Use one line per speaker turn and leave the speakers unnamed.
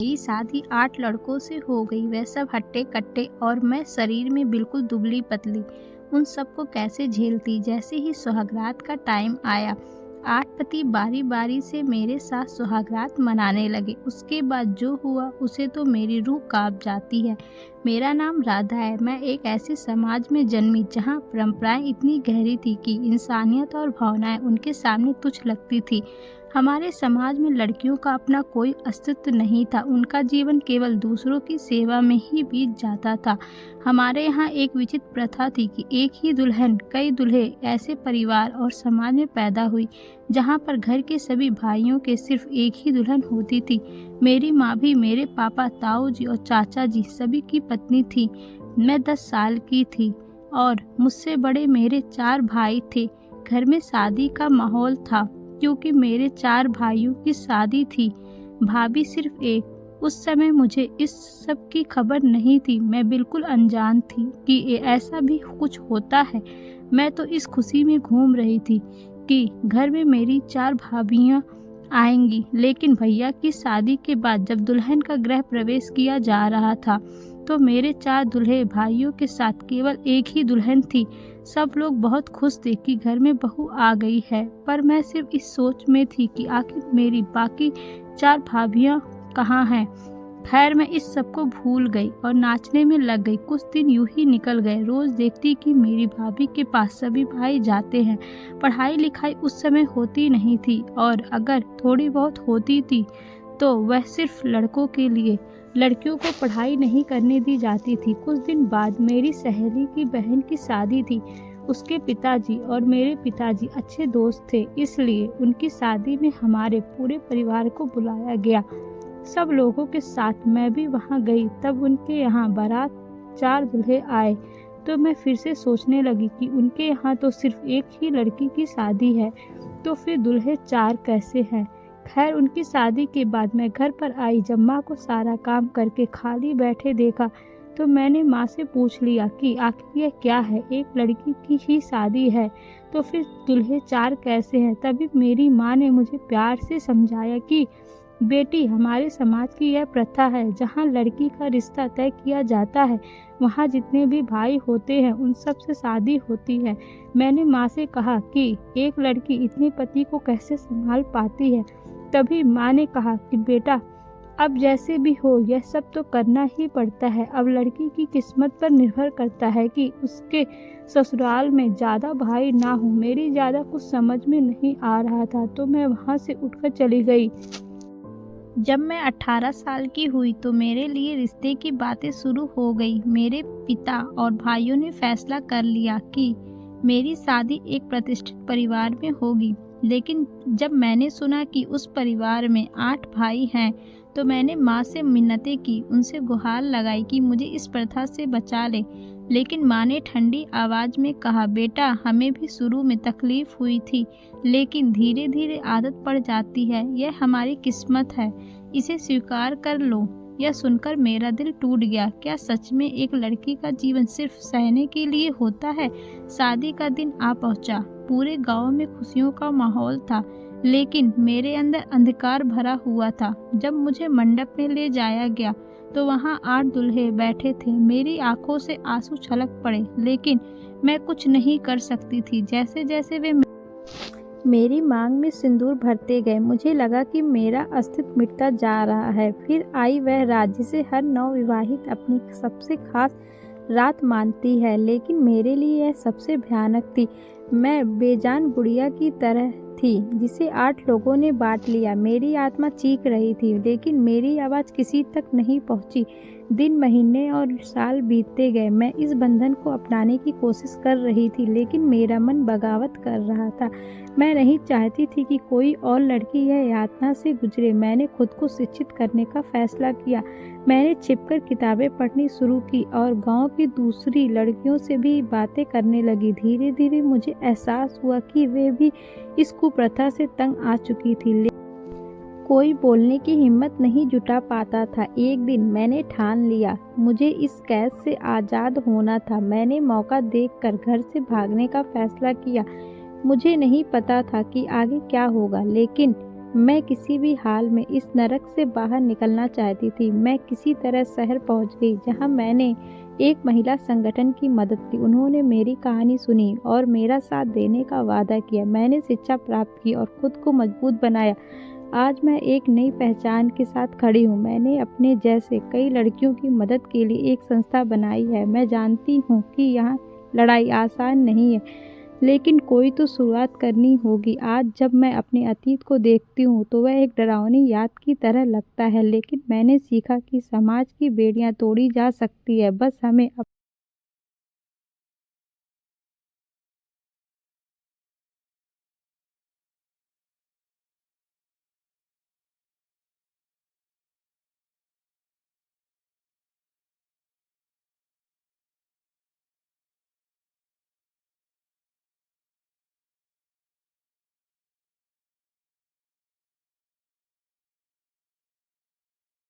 मेरी शादी 8 लड़कों से हो गई। वह सब हट्टे-कट्टे और मैं शरीर में बिल्कुल दुबली-पतली। उन सबको कैसे झेलती। जैसे ही सुहागरात का टाइम आया, 8 पति बारी-बारी से मेरे साथ सुहागरात मनाने लगे। उसके बाद जो हुआ उसे तो मेरी रूह काँप जाती है। मेरा नाम राधा है। मैं एक ऐसे समाज में जन्मी जहाँ परंपराएं इतनी गहरी थी कि इंसानियत और भावनाएं उनके सामने तुच्छ लगती थी। हमारे समाज में लड़कियों का अपना कोई अस्तित्व नहीं था। उनका जीवन केवल दूसरों की सेवा में ही बीत जाता था। हमारे यहाँ एक विचित्र प्रथा थी कि एक ही दुल्हन कई दूल्हे। ऐसे परिवार और समाज में पैदा हुई जहाँ पर घर के सभी भाइयों के सिर्फ एक ही दुल्हन होती थी। मेरी माँ भी मेरे पापा, ताऊ जी और चाचा जी सभी की पत्नी थी। मैं 10 साल की थी और मुझसे बड़े मेरे 4 भाई थे। घर में शादी का माहौल था क्योंकि मेरे 4 भाइयों की शादी थी, भाभी सिर्फ एक। उस समय मुझे इस सब की खबर नहीं थी। मैं बिल्कुल अनजान थी कि ऐसा भी कुछ होता है। मैं तो इस खुशी में घूम रही थी कि घर में मेरी 4 भाभियाँ आएंगी। लेकिन भैया की शादी के बाद जब दुल्हन का गृह प्रवेश किया जा रहा था तो मेरे 4 दूल्हे भाइयों के साथ केवल एक ही दुल्हन थी। सब लोग बहुत खुश थे कि घर में बहू आ गई है, पर मैं सिर्फ इस सोच में थी कि आखिर मेरी बाकी 4 भाभियाँ कहाँ हैं। खैर, मैं इस सब को भूल गई और नाचने में लग गई। कुछ दिन यूं ही निकल गए। रोज देखती कि मेरी भाभी के पास सभी भाई जाते हैं। पढ़ाई लिखाई उस समय होती नहीं थी और अगर थोड़ी बहुत होती थी तो वह सिर्फ लड़कों के लिए। लड़कियों को पढ़ाई नहीं करने दी जाती थी। कुछ दिन बाद मेरी सहेली की बहन की शादी थी। उसके पिताजी और मेरे पिताजी अच्छे दोस्त थे, इसलिए उनकी शादी में हमारे पूरे परिवार को बुलाया गया। सब लोगों के साथ मैं भी वहां गई। तब उनके यहाँ बारात 4 दूल्हे आए तो मैं फिर से सोचने लगी कि उनके यहाँ तो सिर्फ एक ही लड़की की शादी है, तो फिर दूल्हे 4 कैसे हैं। खैर, उनकी शादी के बाद मैं घर पर आई। जब माँ को सारा काम करके खाली बैठे देखा तो मैंने माँ से पूछ लिया कि आखिर ये क्या है, एक लड़की की ही शादी है तो फिर दूल्हे 4 कैसे हैं। तभी मेरी माँ ने मुझे प्यार से समझाया कि बेटी, हमारे समाज की यह प्रथा है, जहाँ लड़की का रिश्ता तय किया जाता है वहाँ जितने भी भाई होते हैं उन सब से शादी होती है। मैंने माँ से कहा कि एक लड़की इतने पति को कैसे संभाल पाती है। तभी माँ ने कहा कि बेटा, अब जैसे भी हो यह सब तो करना ही पड़ता है। अब लड़की की किस्मत पर निर्भर करता है कि उसके ससुराल में ज़्यादा भाई ना हो। मेरी ज़्यादा कुछ समझ में नहीं आ रहा था तो मैं वहाँ से उठकर चली गई। जब मैं 18 साल की हुई तो मेरे लिए रिश्ते की बातें शुरू हो गई। मेरे पिता और भाइयों ने फैसला कर लिया कि मेरी शादी एक प्रतिष्ठित परिवार में होगी। लेकिन जब मैंने सुना कि उस परिवार में 8 भाई हैं तो मैंने माँ से मिन्नतें की, उनसे गुहार लगाई कि मुझे इस प्रथा से बचा ले। लेकिन माँ ने ठंडी आवाज़ में कहा, बेटा, हमें भी शुरू में तकलीफ हुई थी, लेकिन धीरे धीरे आदत पड़ जाती है। यह हमारी किस्मत है, इसे स्वीकार कर लो। यह सुनकर मेरा दिल टूट गया। क्या सच में एक लड़की का जीवन सिर्फ सहने के लिए होता है। शादी का दिन आ पहुंचा। पूरे गांव में खुशियों का माहौल था, लेकिन मेरे अंदर अंधकार भरा हुआ था। जब मुझे मंडप में ले जाया गया तो वहां 8 दूल्हे बैठे थे। मेरी आंखों से आंसू छलक पड़े, लेकिन मैं कुछ नहीं कर सकती थी। जैसे जैसे वे मेरी मांग में सिंदूर भरते गए, मुझे लगा कि मेरा अस्तित्व मिटता जा रहा है। फिर आई वह रात जिसे हर नवविवाहित अपनी सबसे खास रात मानती है, लेकिन मेरे लिए यह सबसे भयानक थी। मैं बेजान गुड़िया की तरह थी जिसे 8 लोगों ने बांट लिया। मेरी आत्मा चीख रही थी, लेकिन मेरी आवाज़ किसी तक नहीं पहुंची। दिन, महीने और साल बीतते गए। मैं इस बंधन को अपनाने की कोशिश कर रही थी, लेकिन मेरा मन बगावत कर रहा था। मैं नहीं चाहती थी कि कोई और लड़की यह यातना से गुजरे। मैंने खुद को शिक्षित करने का फैसला किया। मैंने छिपकर किताबें पढ़नी शुरू की और गांव की दूसरी लड़कियों से भी बातें करने लगी। धीरे धीरे मुझे एहसास हुआ कि वे भी इस कुप्रथा से तंग आ चुकी थी। कोई बोलने की हिम्मत नहीं जुटा पाता था। एक दिन मैंने ठान लिया, मुझे इस कैद से आज़ाद होना था। मैंने मौका देखकर घर से भागने का फैसला किया। मुझे नहीं पता था कि आगे क्या होगा, लेकिन मैं किसी भी हाल में इस नरक से बाहर निकलना चाहती थी। मैं किसी तरह शहर पहुंच गई, जहां मैंने एक महिला संगठन की मदद ली। उन्होंने मेरी कहानी सुनी और मेरा साथ देने का वादा किया। मैंने शिक्षा प्राप्त की और खुद को मजबूत बनाया। आज मैं एक नई पहचान के साथ खड़ी हूँ। मैंने अपने जैसे कई लड़कियों की मदद के लिए एक संस्था बनाई है। मैं जानती हूँ कि यहाँ लड़ाई आसान नहीं है, लेकिन कोई तो शुरुआत करनी होगी। आज जब मैं अपने अतीत को देखती हूँ तो वह एक डरावनी याद की तरह लगता है, लेकिन मैंने सीखा कि समाज की बेड़ियाँ तोड़ी जा सकती है, बस हमें